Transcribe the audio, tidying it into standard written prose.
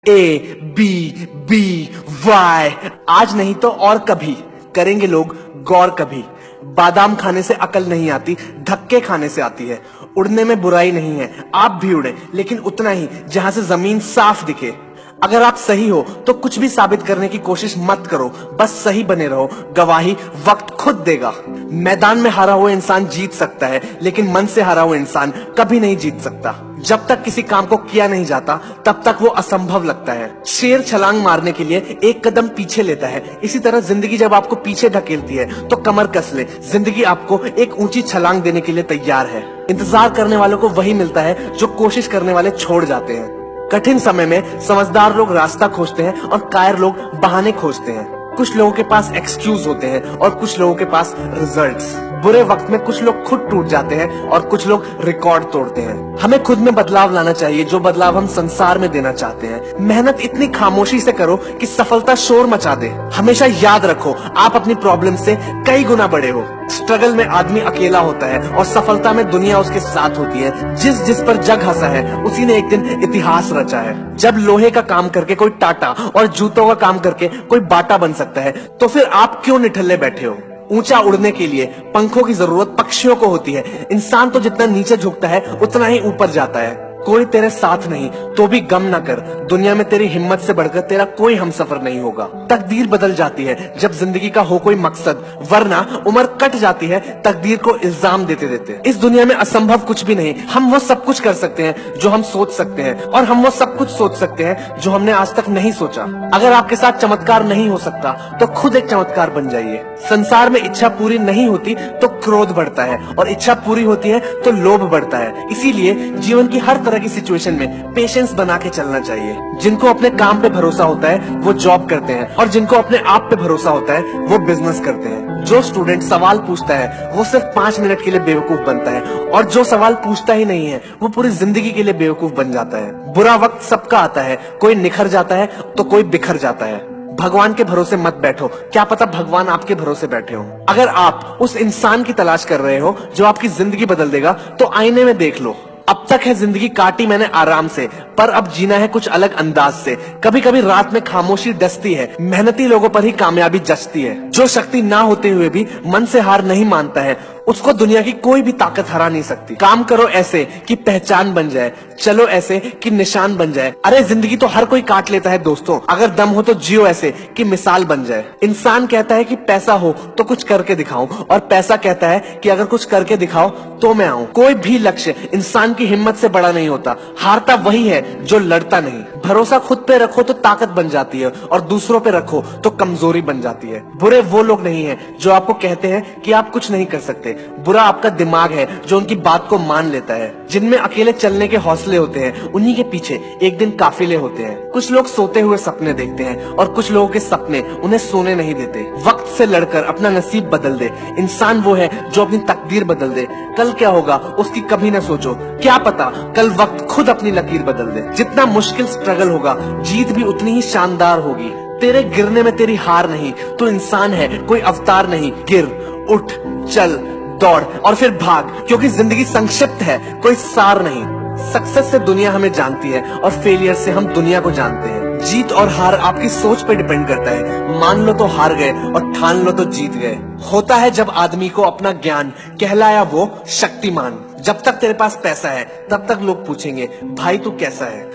ABBY आज नहीं तो और कभी करेंगे लोग गौर कभी। बादाम खाने से अकल नहीं आती, धक्के खाने से आती है। उड़ने में बुराई नहीं है, आप भी उड़े, लेकिन उतना ही जहां से जमीन साफ दिखे। अगर आप सही हो तो कुछ भी साबित करने की कोशिश मत करो, बस सही बने रहो, गवाही वक्त खुद देगा। मैदान में हारा हुआ इंसान जीत सकता है, लेकिन मन से हारा हुआ इंसान कभी नहीं जीत सकता। जब तक किसी काम को किया नहीं जाता तब तक वो असंभव लगता है। शेर छलांग मारने के लिए एक कदम पीछे लेता है, इसी तरह जिंदगी जब आपको पीछे धकेलती है तो कमर कस ले, जिंदगी आपको एक ऊंची छलांग देने के लिए तैयार है। इंतजार करने वालों को वही मिलता है जो कोशिश करने वाले छोड़ जाते हैं। कठिन समय में समझदार लोग रास्ता खोजते हैं और कायर लोग बहाने खोजते हैं। कुछ लोगों के पास एक्सक्यूज होते हैं और कुछ लोगों के पास रिजल्ट्स। बुरे वक्त में कुछ लोग खुद टूट जाते हैं और कुछ लोग रिकॉर्ड तोड़ते हैं। हमें खुद में बदलाव लाना चाहिए, जो बदलाव हम संसार में देना चाहते हैं। मेहनत इतनी खामोशी से करो कि सफलता शोर मचा दे। हमेशा याद रखो, आप अपनी प्रॉब्लम से कई गुना बड़े हो। स्ट्रगल में आदमी अकेला होता है और सफलता में दुनिया उसके साथ होती है। जिस जिस पर जग हंसा है उसी ने एक दिन इतिहास रचा है। जब लोहे का काम करके कोई टाटा और जूतों का काम करके कोई बाटा बन सकता है, तो फिर आप क्यों निठल्ले बैठे हो? ऊंचा उड़ने के लिए पंखों की जरूरत पक्षियों को होती है। इंसान तो जितना नीचे झुकता है उतना ही ऊपर जाता है। कोई तेरे साथ नहीं तो भी गम ना कर, दुनिया में तेरी हिम्मत से बढ़कर तेरा कोई हमसफर नहीं होगा। तकदीर बदल जाती है जब जिंदगी का हो कोई मकसद, वरना उम्र कट जाती है तकदीर को इल्जाम देते देते। इस दुनिया में असंभव कुछ भी नहीं। हम वो सब कुछ कर सकते हैं जो हम सोच सकते हैं, और हम वो सब कुछ सोच सकते हैं जो हमने आज तक नहीं सोचा। अगर आपके साथ चमत्कार नहीं हो सकता तो खुद एक चमत्कार बन जाइए। संसार में इच्छा पूरी नहीं होती तो क्रोध बढ़ता है, और इच्छा पूरी होती है तो लोभ बढ़ता है। इसीलिए जीवन की हर तरह की सिचुएशन में पेशेंस बना के चलना चाहिए। जिनको अपने काम पे भरोसा होता है वो जॉब करते हैं, और जिनको अपने आप पे भरोसा होता है वो बिजनेस करते हैं। जो स्टूडेंट सवाल पूछता है वो सिर्फ 5 मिनट के लिए बेवकूफ बनता है, और जो सवाल पूछता ही नहीं है वो पूरी जिंदगी के लिए बेवकूफ बन जाता है। बुरा वक्त सबका आता है, कोई निखर जाता है तो कोई बिखर जाता है। भगवान के भरोसे मत बैठो, क्या पता भगवान आपके भरोसे बैठे हो। अगर आप उस इंसान की तलाश कर रहे हो जो आपकी जिंदगी बदल देगा, तो आईने में देख लो। अब तक है जिंदगी काटी मैंने आराम से, पर अब जीना है कुछ अलग अंदाज से। कभी कभी रात में खामोशी डसती है, मेहनती लोगों पर ही कामयाबी जचती है। जो शक्ति ना होते हुए भी मन से हार नहीं मानता है, उसको दुनिया की कोई भी ताकत हरा नहीं सकती। काम करो ऐसे कि पहचान बन जाए, चलो ऐसे कि निशान बन जाए। अरे जिंदगी तो हर कोई काट लेता है दोस्तों, अगर दम हो तो जियो ऐसे कि मिसाल बन जाए। इंसान कहता है कि पैसा हो तो कुछ करके दिखाऊं, और पैसा कहता है कि अगर कुछ करके दिखाओ तो मैं आऊं। कोई भी लक्ष्य इंसान की हिम्मत से बड़ा नहीं होता, हारता वही है जो लड़ता नहीं। भरोसा खुद पे रखो तो ताकत बन जाती है, और दूसरों पे रखो तो कमजोरी बन जाती है। बुरे वो लोग नहीं है जो आपको कहते हैं कि आप कुछ नहीं कर सकते, बुरा आपका दिमाग है जो उनकी बात को मान लेता है। जिनमें अकेले चलने के हौसले होते हैं, उन्हीं के पीछे एक दिन काफिले होते हैं। कुछ लोग सोते हुए सपने देखते हैं, और कुछ लोगों के सपने उन्हें सोने नहीं देते। वक्त से लड़कर अपना नसीब बदल दे, इंसान वो है जो अपनी तकदीर बदल दे। कल क्या होगा उसकी कभी न सोचो, क्या पता कल वक्त खुद अपनी लकीर बदल दे। जितना मुश्किल स्ट्रगल होगा, जीत भी उतनी ही शानदार होगी। तेरे गिरने में तेरी हार नहीं, तू इंसान है, कोई अवतार नहीं। गिर, उठ, चल, दौड़ और फिर भाग, क्योंकि जिंदगी संक्षिप्त है, कोई सार नहीं। सक्सेस से दुनिया हमें जानती है, और फेलियर से हम दुनिया को जानते हैं। जीत और हार आपकी सोच पे डिपेंड करता है। मान लो तो हार गए, और ठान लो तो जीत गए। होता है जब आदमी को अपना ज्ञान, कहलाया वो शक्तिमान। जब तक तेरे पास पैसा है तब तक लोग पूछेंगे भाई तू कैसा है।